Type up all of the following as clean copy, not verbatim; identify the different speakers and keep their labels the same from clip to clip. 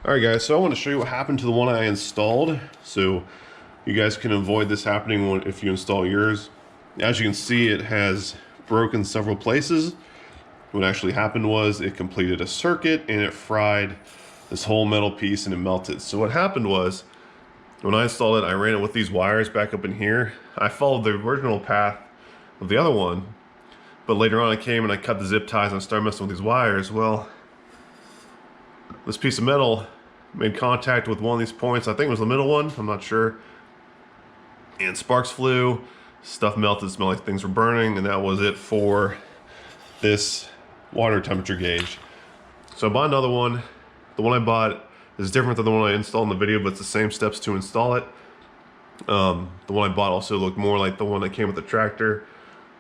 Speaker 1: All right, guys, so I want to show you what happened to the one I installed, so you guys can avoid this happening if you install yours. As you can see, it has broken several places. What actually happened was it completed a circuit and it fried this whole metal piece and it melted. So what happened was, when I installed it, I ran it with these wires back up in here. I followed the original path of the other one, but later on I came and I cut the zip ties and I started messing with these wires. Well, this piece of metal made contact with one of these points. I think it was the middle one, I'm not sure. And sparks flew, stuff melted, smelled like things were burning, and that was it for this water temperature gauge. So I bought another one. The one I bought is different than the one I installed in the video, but it's the same steps to install it. The one I bought also looked more like the one that came with the tractor.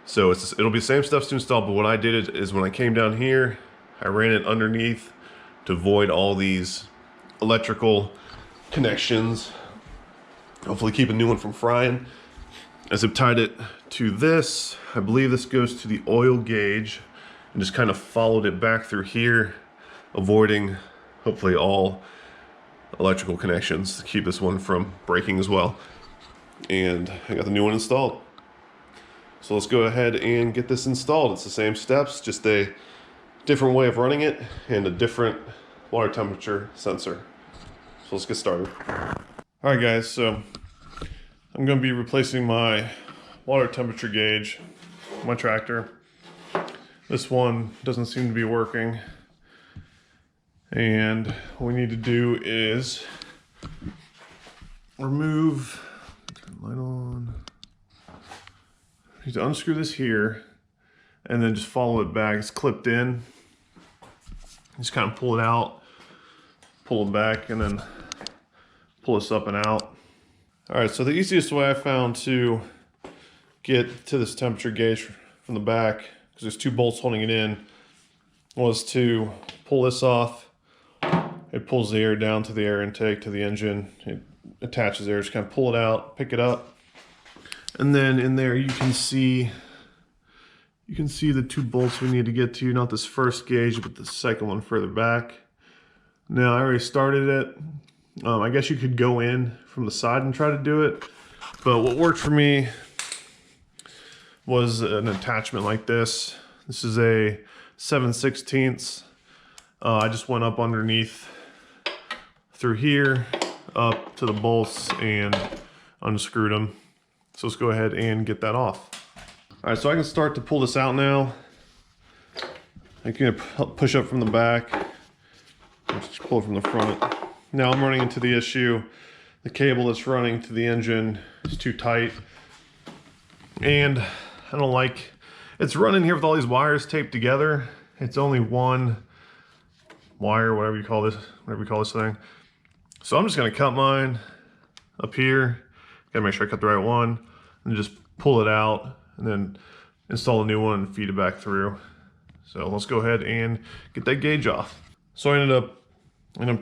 Speaker 1: So it'll be the same steps to install, but what I did is when I came down here, I ran it underneath to avoid all these electrical connections. Hopefully keep a new one from frying. I zip tied it to this. I believe this goes to the oil gauge, and just kind of followed it back through here, avoiding hopefully all electrical connections to keep this one from breaking as well. And I got the new one installed. So let's go ahead and get this installed. It's the same steps, just a different way of running it and a different water temperature sensor. So let's get started. All right, guys, so I'm going to be replacing my water temperature gauge on my tractor. This one doesn't seem to be working, and what we need to do is remove, turn the light on. I need to unscrew this here and then just follow it back. It's clipped in. Just kind of pull it out, pull it back, and then pull this up and out. All right, so the easiest way I found to get to this temperature gauge from the back, because there's two bolts holding it in, was to pull this off. It pulls the air down to the air intake to the engine. It attaches there, just kind of pull it out, pick it up. And then in there you can see the two bolts we need to get to, not this first gauge, but the second one further back. Now I already started it. I guess you could go in from the side and try to do it, but what worked for me was an attachment like this. This is a 7/16. I just went up underneath through here, up to the bolts, and unscrewed them. So let's go ahead and get that off. All right, so I can start to pull this out now. I can push up from the back, just pull it from the front. Now I'm running into the issue. The cable that's running to the engine is too tight, and I don't like, it's running here with all these wires taped together. It's only one wire, whatever you call this thing. So I'm just gonna cut mine up here. Gotta make sure I cut the right one, and just pull it out, and then install a new one and feed it back through. So let's go ahead and get that gauge off. So I ended up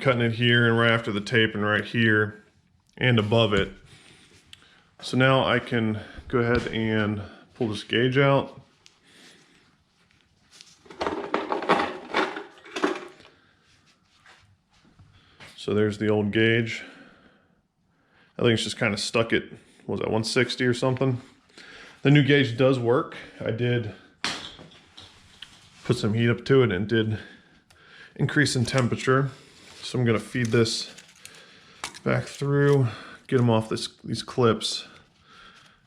Speaker 1: cutting it here and right after the tape and right here and above it. So now I can go ahead and pull this gauge out. So there's the old gauge. I think it's just kind of stuck at, what was that, 160 or something? The new gauge does work. I did put some heat up to it and did increase in temperature. So I'm gonna feed this back through, get them off these clips,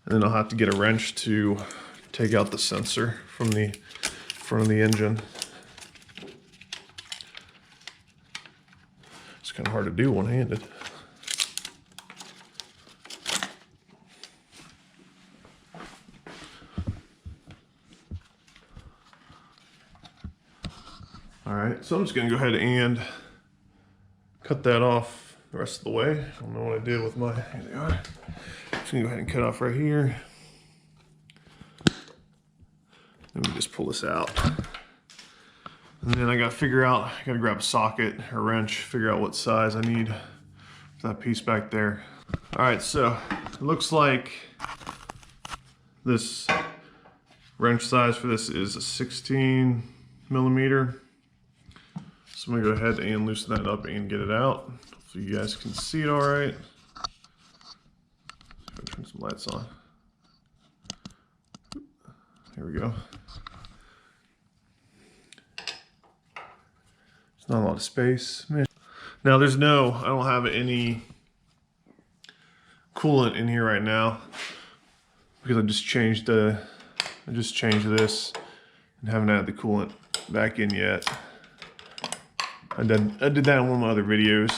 Speaker 1: and then I'll have to get a wrench to take out the sensor from the front of the engine. It's kind of hard to do one-handed. All right, so I'm just gonna go ahead and cut that off the rest of the way. I don't know what I did with my, here they are. Just gonna go ahead and cut off right here. Let me just pull this out. And then I gotta figure out, I gotta grab a socket or wrench, figure out what size I need for that piece back there. All right, so it looks like this wrench size for this is a 16 millimeter. So I'm gonna go ahead and loosen that up and get it out so you guys can see it all right. Turn some lights on. Here we go. There's not a lot of space. Now I don't have any coolant in here right now because I just changed this and haven't added the coolant back in yet. I did that in one of my other videos.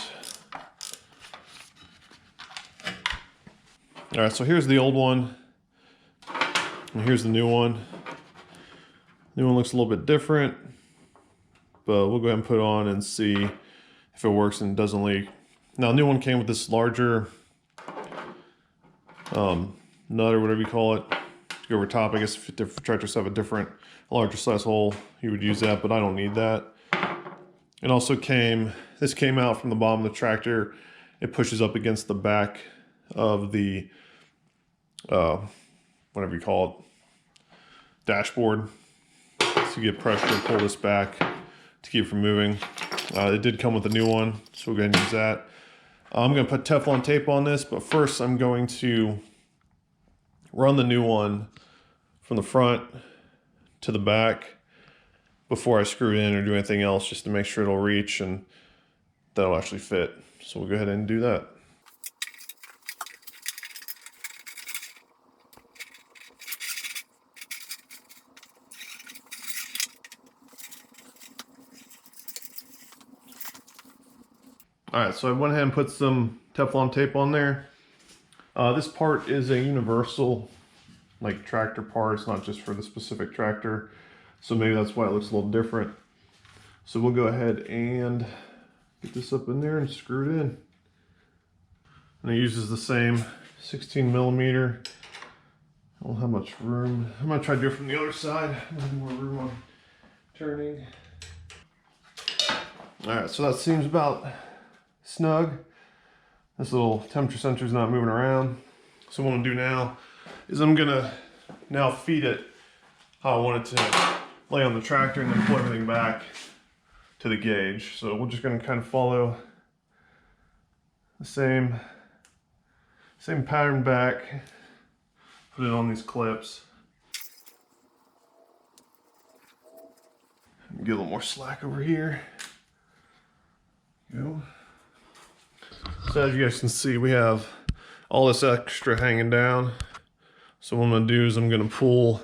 Speaker 1: All right, so here's the old one, and here's the new one. The new one looks a little bit different, but we'll go ahead and put it on and see if it works and doesn't leak. Now, the new one came with this larger nut or whatever you call it. Go over top. I guess if different tractors have a larger size hole, you would use that, but I don't need that. It also this came out from the bottom of the tractor. It pushes up against the back of the, whatever you call it, dashboard. So you get pressure to pull this back to keep it from moving. It did come with a new one, so we're going to use that. I'm going to put Teflon tape on this, but first I'm going to run the new one from the front to the back before I screw it in or do anything else, just to make sure it'll reach and that'll actually fit. So we'll go ahead and do that. All right, so I went ahead and put some Teflon tape on there. This part is a universal, like, tractor part. It's not just for the specific tractor. So maybe that's why it looks a little different. So we'll go ahead and get this up in there and screw it in. And it uses the same 16 millimeter. I don't have much room. I'm gonna try to do it from the other side. I have more room on turning. All right, so that seems about snug. This little temperature sensor is not moving around. So what I'm gonna do now is I'm gonna now feed it how I want it to lay on the tractor and then pull everything back to the gauge. So we're just gonna kind of follow the same pattern back, put it on these clips. Get a little more slack over here. Go. So as you guys can see, we have all this extra hanging down. So what I'm gonna do is I'm gonna pull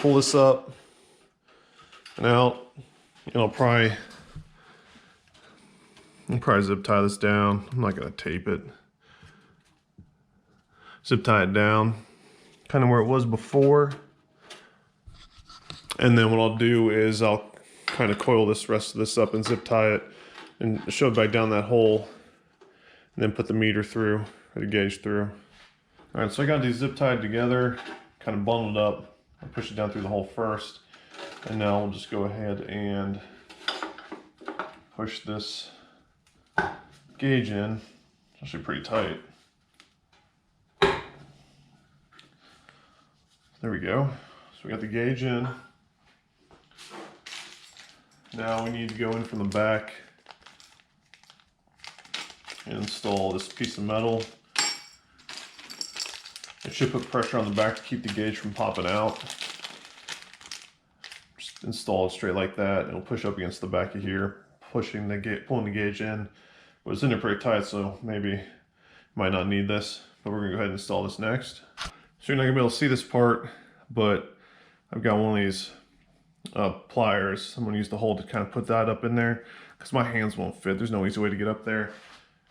Speaker 1: this up and out, and I'll probably zip tie this down. I'm not gonna tape it. Zip tie it down, kind of where it was before. And then what I'll do is I'll kind of coil this rest of this up and zip tie it and shove it back down that hole, and then put the meter through, or the gauge through. All right, so I got these zip tied together, kind of bundled up. I push it down through the hole first, and now we'll just go ahead and push this gauge in. It's actually pretty tight. There we go. So we got the gauge in. Now we need to go in from the back and install this piece of metal. It should put pressure on the back to keep the gauge from popping out. Just install it straight like that. It'll push up against the back of here, pulling the gauge in. But it's in there pretty tight, so maybe might not need this. But we're gonna go ahead and install this next. So you're not gonna be able to see this part, but I've got one of these pliers. I'm gonna use the hole to kind of put that up in there because my hands won't fit. There's no easy way to get up there.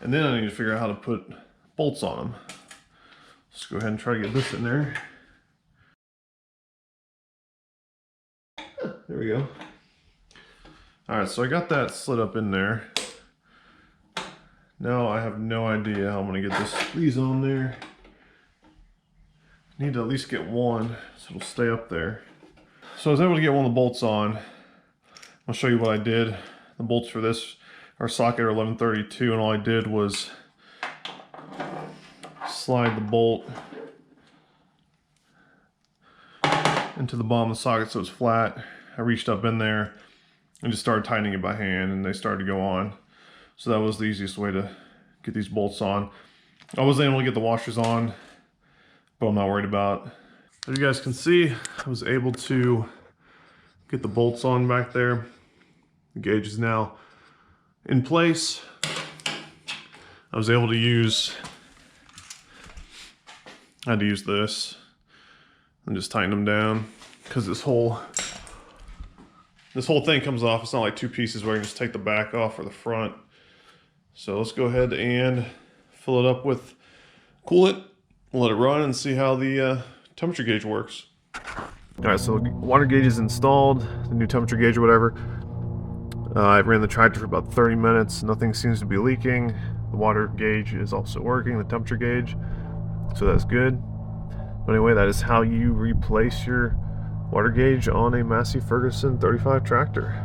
Speaker 1: And then I need to figure out how to put bolts on them. Let's go ahead and try to get this in there. There we go. All right, so I got that slid up in there. Now I have no idea how I'm gonna get these on there. I need to at least get one so it'll stay up there. So I was able to get one of the bolts on. I'll show you what I did. The bolts for this socket are 1132, and all I did was slide the bolt into the bottom of the socket so it's flat,
Speaker 2: I reached up in there and just started tightening it by hand, and they started to go on. So that was the easiest way to get these bolts on. I wasn't able to get the washers on, but I'm not worried about. As you guys can see, I was able to get the bolts on back there. The gauge is now in place. I was able to use, I had to use this and just tighten them down, because this whole thing comes off. It's not like two pieces where you can just take the back off or the front. So let's go ahead and fill it up with coolant, let it run, and see how the temperature gauge works. All right, so the water gauge is installed, the new temperature gauge or whatever. I ran the tractor for about 30 minutes. Nothing seems to be leaking. The water gauge is also working, the temperature gauge, so that's good. But anyway, that is how you replace your water gauge on a Massey Ferguson 35 tractor.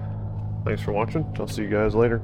Speaker 2: Thanks for watching. I'll see you guys later.